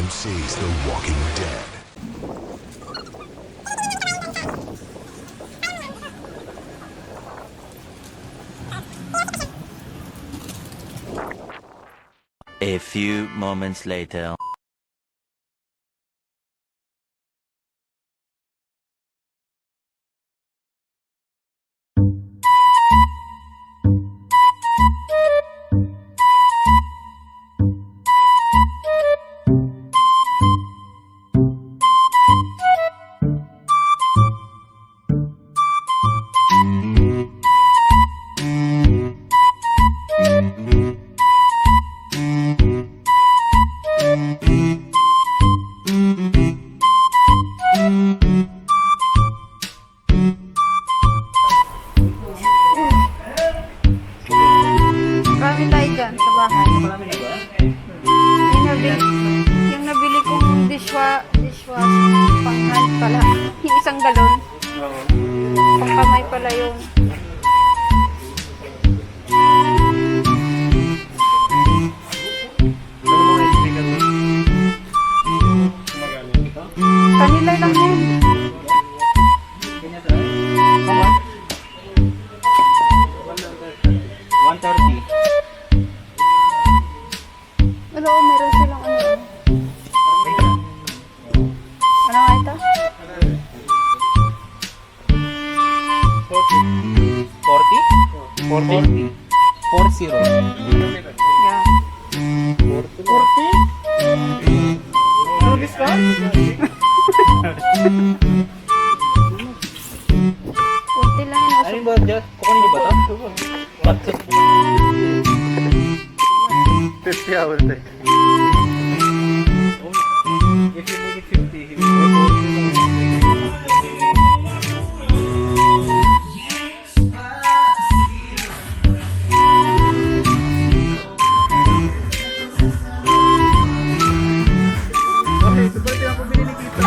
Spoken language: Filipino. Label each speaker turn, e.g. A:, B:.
A: MC's The Walking Dead.
B: A few moments later.
C: Marami tayo dyan sa bahay. Yung nabili kong dishwash, pang-hand pala. Yung isang galon. Pang-kamay pala yun. Kanila lang yun. Ano, meron silang ano. Ano nga ito?
D: 40? 40? 40?
C: Yeah.
D: 40? No discount?
C: 40 lang yun.
D: Ano ba dyan? Kukunin niyo ba ito? 50 hours eh. If you make it 50, he will okay, so pwede ako binili kita.